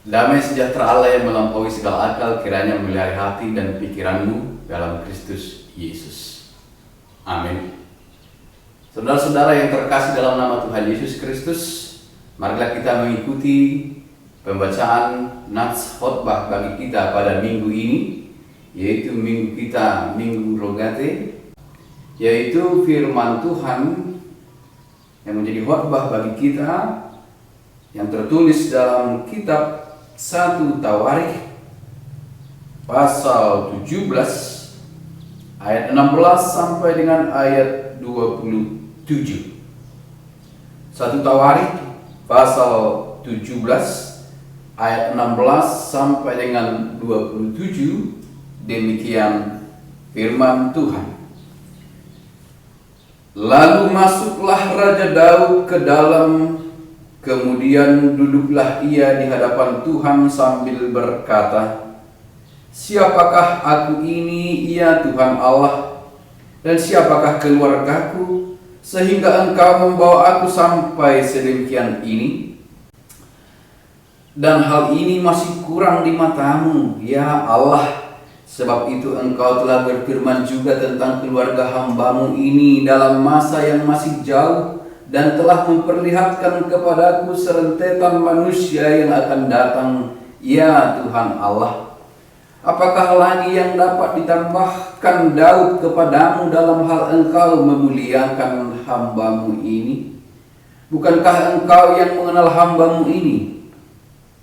Damai sejahtera Allah yang melampaui segala akal kiranya memelihara hati dan pikiranmu dalam Kristus Yesus. Amin. Saudara-saudara yang terkasih dalam nama Tuhan Yesus Kristus, marilah kita mengikuti pembacaan nats khotbah bagi kita pada minggu ini, yaitu minggu kita, Minggu Rogate, yaitu firman Tuhan yang menjadi khotbah bagi kita yang tertulis dalam kitab 1 Tawarikh pasal 17 ayat 16 sampai dengan ayat 27. 1 Tawarikh pasal 17 ayat 16 sampai dengan 27, demikian firman Tuhan. Lalu masuklah Raja Daud ke dalam, kemudian duduklah ia di hadapan Tuhan sambil berkata, "Siapakah aku ini, ya Tuhan Allah, dan siapakah keluargaku, sehingga Engkau membawa aku sampai sedemikian ini? Dan hal ini masih kurang di matamu, ya Allah. Sebab itu Engkau telah berfirman juga tentang keluarga hamba-Mu ini dalam masa yang masih jauh, dan telah memperlihatkan kepadaku serentetan manusia yang akan datang, ya Tuhan Allah. Apakah lagi yang dapat ditambahkan Daud kepadamu dalam hal Engkau memuliakan hamba-Mu ini? Bukankah Engkau yang mengenal hamba-Mu ini?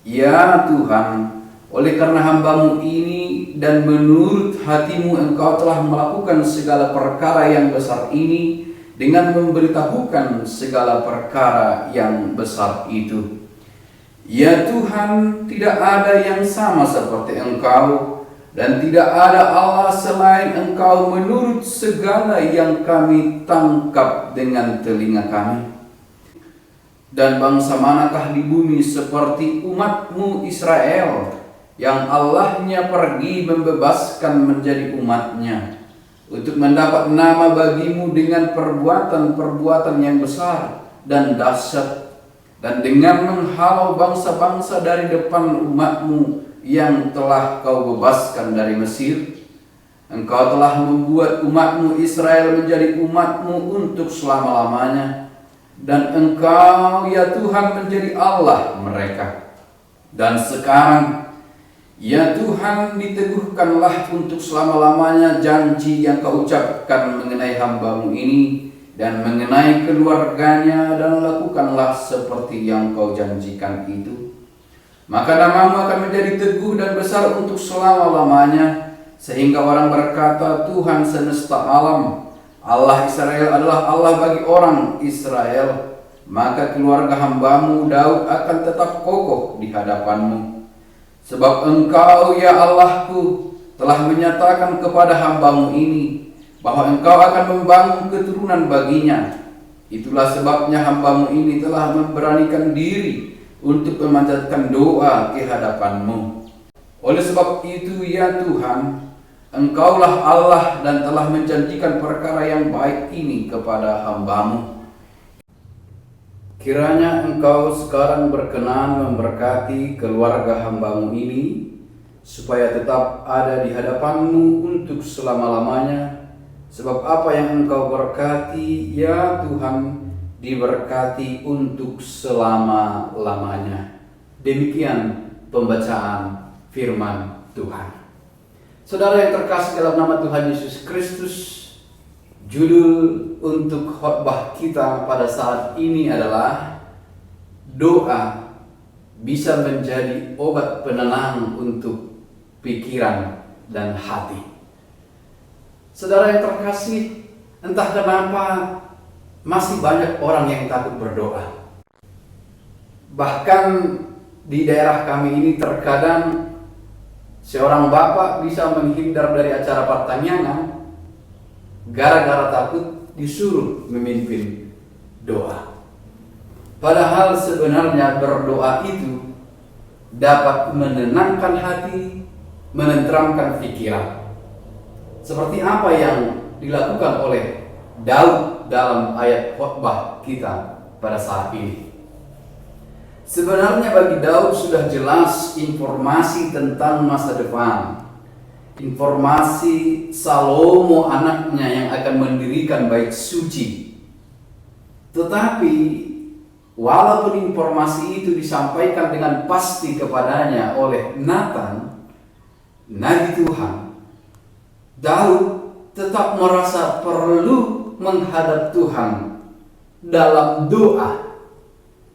Ya Tuhan, oleh karena hamba-Mu ini dan menurut hati-Mu Engkau telah melakukan segala perkara yang besar ini dengan memberitahukan segala perkara yang besar itu. Ya Tuhan, tidak ada yang sama seperti Engkau, dan tidak ada Allah selain Engkau menurut segala yang kami tangkap dengan telinga kami. Dan bangsa manakah di bumi seperti umat-Mu Israel, yang Allahnya pergi membebaskan menjadi umat-Nya, untuk mendapat nama bagi-Mu dengan perbuatan-perbuatan yang besar dan dahsyat, dan dengan menghalau bangsa-bangsa dari depan umat-Mu yang telah Kau bebaskan dari Mesir. Engkau telah membuat umat-Mu Israel menjadi umat-Mu untuk selama-lamanya, dan Engkau, ya Tuhan, menjadi Allah mereka. Dan sekarang, ya Tuhan, diteguhkanlah untuk selama-lamanya janji yang Kau ucapkan mengenai hamba-Mu ini dan mengenai keluarganya, dan lakukanlah seperti yang Kau janjikan itu. Maka nama-Mu akan menjadi teguh dan besar untuk selama-lamanya, sehingga orang berkata, Tuhan semesta alam, Allah Israel adalah Allah bagi orang Israel. Maka keluarga hamba-Mu Daud akan tetap kokoh di hadapan-Mu. Sebab Engkau, ya Allahku, telah menyatakan kepada hamba-Mu ini bahwa Engkau akan membangun keturunan baginya. Itulah sebabnya hamba-Mu ini telah memberanikan diri untuk memanjatkan doa ke hadapan-Mu. Oleh sebab itu, ya Tuhan, Engkaulah Allah dan telah menjanjikan perkara yang baik ini kepada hamba-Mu. Kiranya Engkau sekarang berkenan memberkati keluarga hamba-Mu ini, supaya tetap ada di hadapan-Mu untuk selama-lamanya. Sebab apa yang Engkau berkati, ya Tuhan, diberkati untuk selama-lamanya. Demikian pembacaan firman Tuhan. Saudara yang terkasih dalam nama Tuhan Yesus Kristus, judul untuk khotbah kita pada saat ini adalah doa bisa menjadi obat penenang untuk pikiran dan hati. Saudara yang terkasih, entah kenapa masih banyak orang yang takut berdoa. Bahkan di daerah kami ini terkadang seorang bapak bisa menghindar dari acara pertanyaan gara-gara takut disuruh memimpin doa. Padahal sebenarnya berdoa itu dapat menenangkan hati, menenteramkan pikiran. Seperti apa yang dilakukan oleh Daud dalam ayat khotbah kita pada saat ini. Sebenarnya bagi Daud sudah jelas informasi tentang masa depan. Informasi Salomo anaknya yang akan mendirikan bait suci. Tetapi walaupun informasi itu disampaikan dengan pasti kepadanya oleh Nathan, Nabi Tuhan, Daud tetap merasa perlu menghadap Tuhan dalam doa.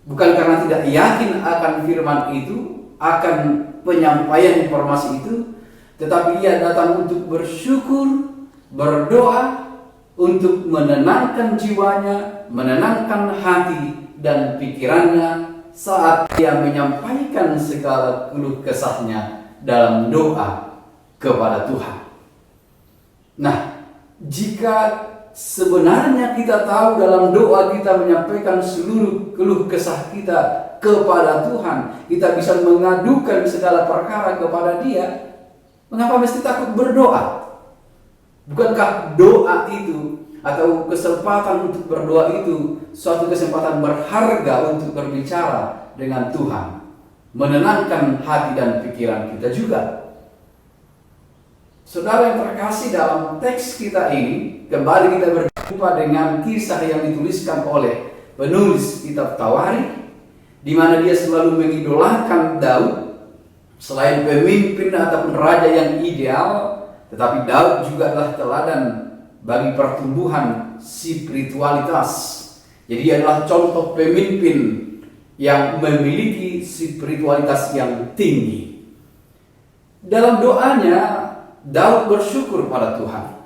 Bukan karena tidak yakin akan firman itu, akan penyampaian informasi itu, tetapi ia datang untuk bersyukur, berdoa, untuk menenangkan jiwanya, menenangkan hati dan pikirannya saat ia menyampaikan segala keluh kesahnya dalam doa kepada Tuhan. Nah, jika sebenarnya kita tahu dalam doa kita menyampaikan seluruh keluh kesah kita kepada Tuhan, kita bisa mengadukan segala perkara kepada Dia, mengapa mesti takut berdoa? Bukankah doa itu atau kesempatan untuk berdoa itu suatu kesempatan berharga untuk berbicara dengan Tuhan, menenangkan hati dan pikiran kita juga? Saudara yang terkasih, dalam teks kita ini kembali kita berjumpa dengan kisah yang dituliskan oleh penulis kitab Tawarikh, di mana dia selalu mengidolakan Daud. Selain pemimpin ataupun raja yang ideal, tetapi Daud juga adalah teladan bagi pertumbuhan spiritualitas. Jadi dia adalah contoh pemimpin yang memiliki spiritualitas yang tinggi. Dalam doanya, Daud bersyukur pada Tuhan.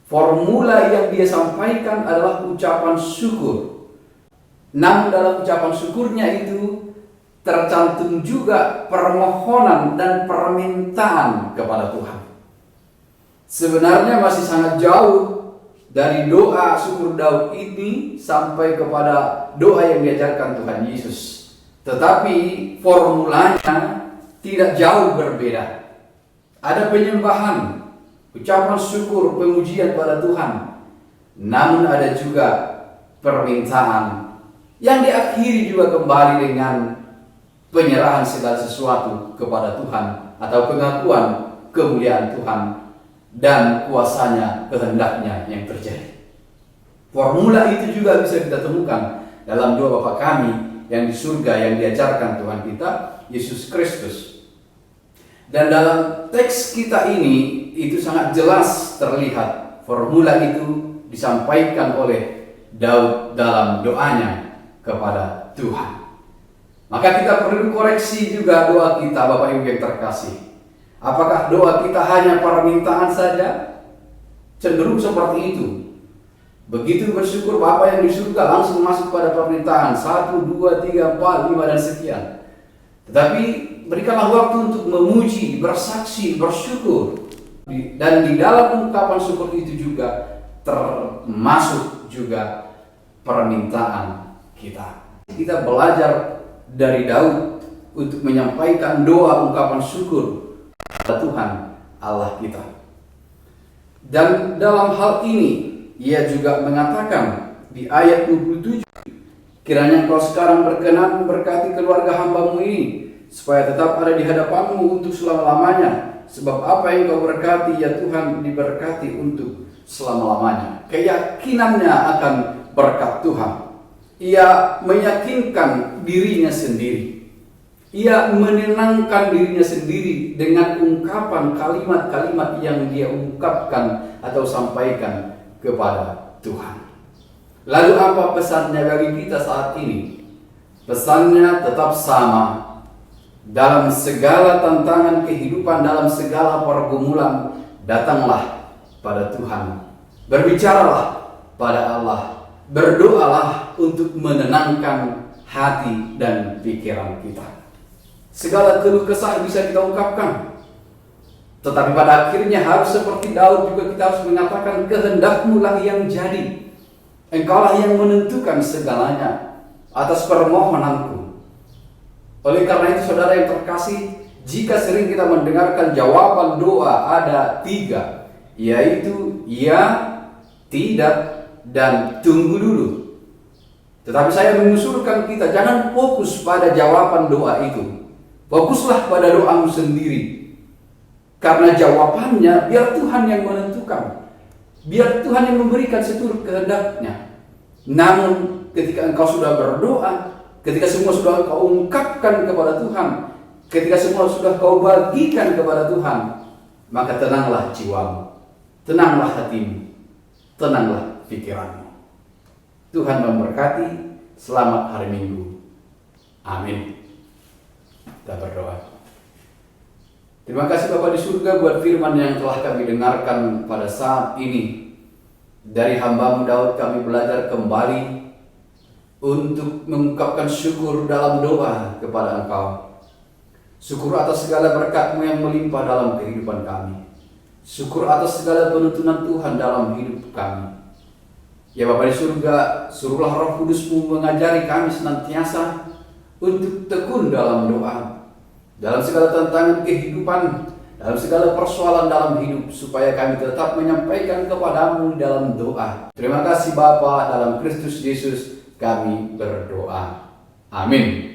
Formula yang dia sampaikan adalah ucapan syukur. Namun dalam ucapan syukurnya itu tercantum juga permohonan dan permintaan kepada Tuhan. Sebenarnya masih sangat jauh dari doa syukur Daud ini sampai kepada doa yang diajarkan Tuhan Yesus. Tetapi formulanya tidak jauh berbeda. Ada penyembahan, ucapan syukur, pemujian pada Tuhan. Namun ada juga permintaan yang diakhiri juga kembali dengan penyerahan segala sesuatu kepada Tuhan atau pengakuan kemuliaan Tuhan dan kuasanya, kehendaknya yang terjadi. Formula itu juga bisa kita temukan dalam doa Bapa kami yang di surga yang diajarkan Tuhan kita Yesus Kristus. Dan dalam teks kita ini itu sangat jelas terlihat formula itu disampaikan oleh Daud dalam doanya kepada Tuhan. Maka kita perlu koreksi juga doa kita, Bapak Ibu yang terkasih. Apakah doa kita hanya permintaan saja? Cenderung seperti itu. Begitu bersyukur Bapa yang di surga langsung masuk pada permintaan 1, 2, 3, 4, 5 dan sekian. Tetapi berikanlah waktu untuk memuji, bersaksi, bersyukur. Dan di dalam ungkapan syukur itu juga termasuk juga permintaan kita. Kita belajar dari Daud untuk menyampaikan doa ungkapan syukur kepada Tuhan Allah kita. Dan dalam hal ini ia juga mengatakan di ayat 27, kiranya Engkau sekarang berkenan memberkati keluarga hamba-Mu ini, supaya tetap ada di hadapan-Mu untuk selama-lamanya. Sebab apa yang Kau berkati ya Tuhan diberkati untuk selama-lamanya. Keyakinannya akan berkat Tuhan. Ia meyakinkan dirinya sendiri. Ia menenangkan dirinya sendiri dengan ungkapan kalimat-kalimat yang dia ungkapkan atau sampaikan kepada Tuhan. Lalu apa pesannya bagi kita saat ini? Pesannya tetap sama. Dalam segala tantangan kehidupan, dalam segala pergumulan, datanglah pada Tuhan. Berbicaralah pada Allah. Berdoalah untuk menenangkan hati dan pikiran kita. Segala keluh kesah bisa kita ungkapkan. Tetapi pada akhirnya harus seperti Daud juga kita harus mengatakan, kehendak-Mu lah yang jadi. Engkaulah yang menentukan segalanya atas permohonanku. Oleh karena itu saudara yang terkasih, jika sering kita mendengarkan jawaban doa ada 3, yaitu ya, tidak, dan tunggu dulu. Tetapi saya mengusulkan kita jangan fokus pada jawaban doa itu. Fokuslah pada doamu sendiri. Karena jawabannya biar Tuhan yang menentukan. Biar Tuhan yang memberikan seturut kehendaknya. Namun ketika engkau sudah berdoa, ketika semua sudah kau ungkapkan kepada Tuhan, ketika semua sudah kau bagikan kepada Tuhan, maka tenanglah jiwamu, tenanglah hatimu, tenanglah pikiranmu. Tuhan memberkati. Selamat hari Minggu. Amin. Kita berdoa. Terima kasih Bapa di surga buat firman yang telah kami dengarkan pada saat ini. Dari hamba-Mu Daud kami belajar kembali untuk mengungkapkan syukur dalam doa kepada Engkau. Syukur atas segala berkat-Mu yang melimpah dalam kehidupan kami. Syukur atas segala penuntunan Tuhan dalam hidup kami. Ya Bapa di surga, suruhlah Roh Kudus-Mu mengajari kami senantiasa untuk tekun dalam doa. Dalam segala tantangan kehidupan, dalam segala persoalan dalam hidup, supaya kami tetap menyampaikan kepadamu dalam doa. Terima kasih Bapa, dalam Kristus Yesus kami berdoa. Amin.